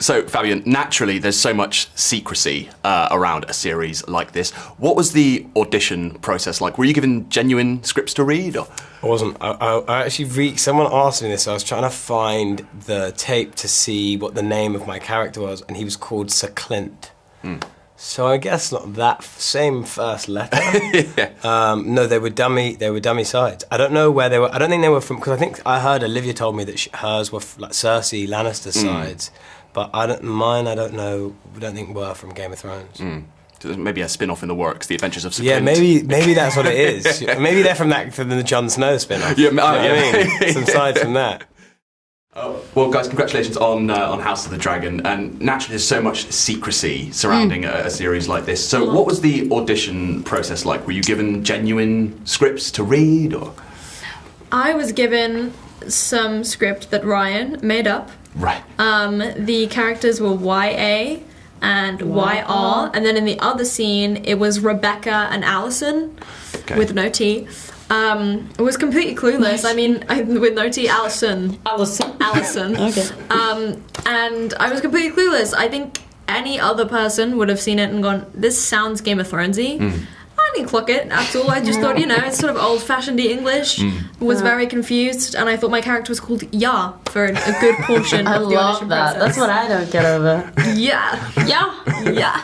So, Fabian, naturally, there's so much secrecy around a series like this. What was the audition process like? Were you given genuine scripts to read? Or? I wasn't. I actually someone asked me this. I was trying to find the tape to see what the name of my character was, and he was called Sir Clint. So I guess not that same first letter. Yeah. No, they were dummy sides. I don't know where they were. I don't think they were from, because I think I heard Olivia told me that hers were like Cersei Lannister sides, but I don't know. I don't think were from Game of Thrones. So maybe a spin-off in the works, The Adventures of Sir Yeah, Clint. maybe that's what it is. Maybe they're from the Jon Snow spin-off. Yeah, You know what I mean? Some sides from that. Well, guys, congratulations on House of the Dragon. And naturally, there's so much secrecy surrounding a series like this. So what was the audition process like? Were you given genuine scripts to read? Or? I was given some script that Ryan made up. Right. The characters were YA and YR, and then in the other scene, it was Rebecca and Alison, with no T. It was completely clueless. I mean, with no T, Alison. Okay. And I was completely clueless. I think any other person would have seen it and gone, this sounds Game of Thronesy. I didn't clock it at all. I just thought, it's sort of old-fashioned English. Was very confused, and I thought my character was called Ya for a good portion of the audition process. That's what I don't get over. Yeah.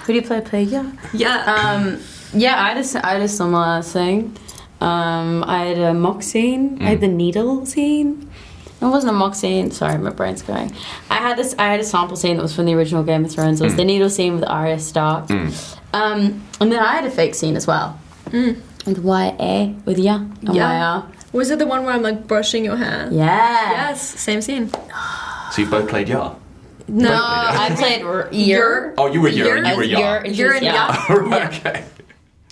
Who do you play? Ya? Yeah. I had a similar thing. I had a mock scene. I had the needle scene. It wasn't a mock scene. Sorry, my brain's going. I had a sample scene that was from the original Game of Thrones. It was the needle scene with Arya Stark. And then I had a fake scene as well. With YA, with Ya and YR. Was it the one where I'm like brushing your hair? Yeah. Yes, same scene. So you both played Ya? No, I played Yer. Oh, you were Yer and you were Ya. You're in Ya. Right, okay.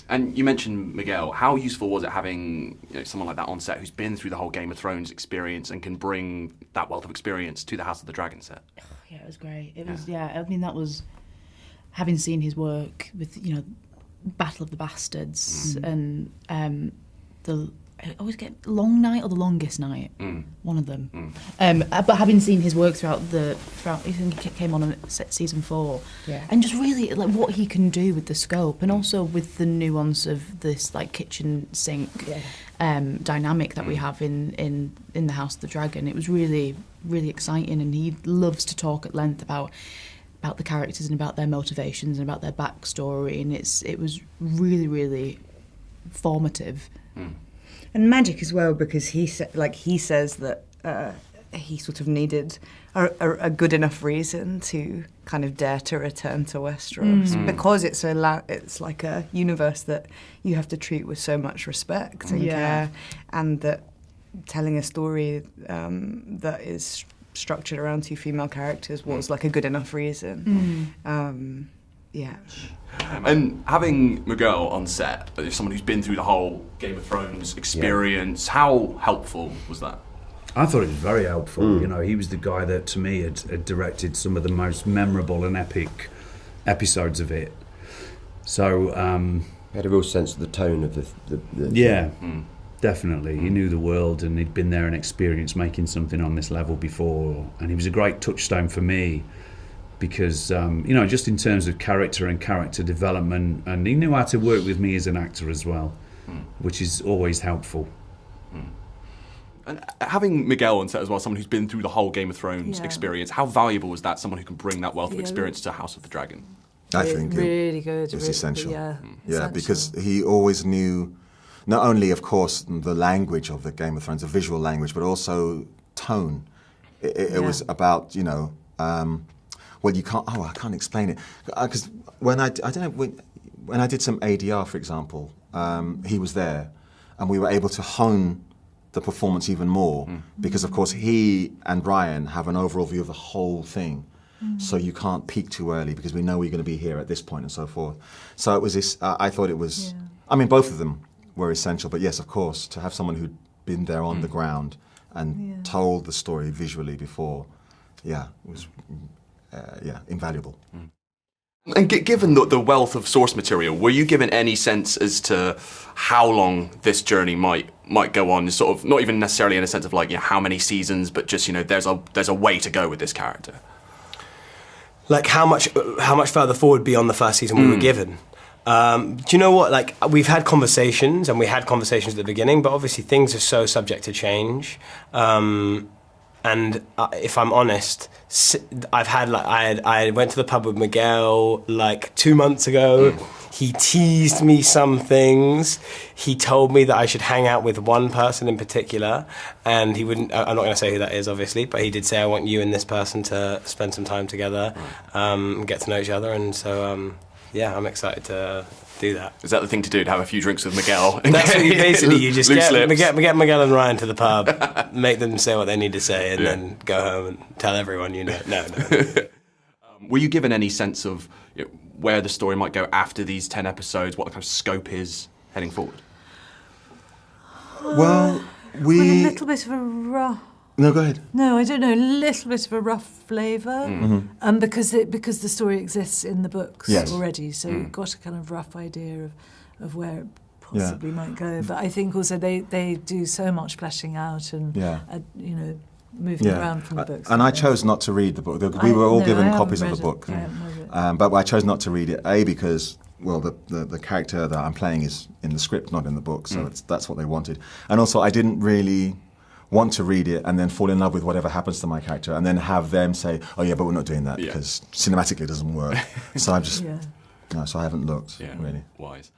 And you mentioned Miguel. How useful was it having someone like that on set who's been through the whole Game of Thrones experience and can bring that wealth of experience to the House of the Dragon set? Yeah, it was great. It was, I mean, that was, having seen his work with, Battle of the Bastards and I always get Long Night or The Longest Night, one of them. But having seen his work throughout I think he came on at season 4, and just really like what he can do with the scope, and also with the nuance of this like kitchen sink dynamic that we have in the House of the Dragon. It was really, really exciting, and he loves to talk at length about the characters and about their motivations and about their backstory, and it was really, really formative. And magic as well, because he says that he sort of needed a good enough reason to kind of dare to return to Westeros, because it's like a universe that you have to treat with so much respect and care, and that telling a story that is structured around 2 female characters was like a good enough reason. And having Miguel on set, someone who's been through the whole Game of Thrones experience, how helpful was that? I thought it was very helpful. He was the guy that, to me, had directed some of the most memorable and epic episodes of it. So he had a real sense of the tone of the definitely. He knew the world, and he'd been there and experienced making something on this level before. And he was a great touchstone for me, because just in terms of character and character development, and he knew how to work with me as an actor as well, which is always helpful. And having Miguel on set as well, someone who's been through the whole Game of Thrones experience, how valuable is that, someone who can bring that wealth of experience to House of the Dragon? I think really good. It's essential. Essential. Because he always knew not only, of course, the language of the Game of Thrones, the visual language, but also tone. It was about, well, you can't. I can't explain it, because when I don't know, when I did some ADR, for example, he was there, and we were able to hone the performance even more, because of course he and Ryan have an overall view of the whole thing, so you can't peak too early because we know we're going to be here at this point and so forth. So it was this. I thought it was. I mean, both of them were essential, but yes, of course, to have someone who'd been there on the ground and told the story visually before, it was. Invaluable. And given the wealth of source material, were you given any sense as to how long this journey might go on? Sort of, not even necessarily in a sense of like how many seasons, but just there's a way to go with this character. like how much further forward beyond the first season we were given. Do you know what? Like, we've had conversations, and we had conversations at the beginning, but obviously things are so subject to change. And if I'm honest, I've had I went to the pub with Miguel like 2 months ago. He teased me some things. He told me that I should hang out with one person in particular, and he wouldn't. I'm not going to say who that is, obviously, but he did say, "I want you and this person to spend some time together, get to know each other." And so, yeah, I'm excited to do that. Is that the thing to do, to have a few drinks with Miguel? That's what you just Loose get lips. Miguel and Ryan to the pub, make them say what they need to say, and then go home and tell everyone you know. No. Were you given any sense of where the story might go after these 10 episodes, what the kind of scope is heading forward? Well, a little bit of a rough. No, go ahead. No, I don't know. A little bit of a rough flavour, because the story exists in the books already, so you've got a kind of rough idea of where it possibly might go. But I think also they do so much fleshing out and moving around from the books. And I chose not to read the book. We were all given copies of the book, but I chose not to read it. Because the character that I'm playing is in the script, not in the book, so that's what they wanted. And also, I didn't really want to read it and then fall in love with whatever happens to my character and then have them say, oh yeah, but we're not doing that because cinematically it doesn't work. So I'm just, so I haven't looked, really. Wise.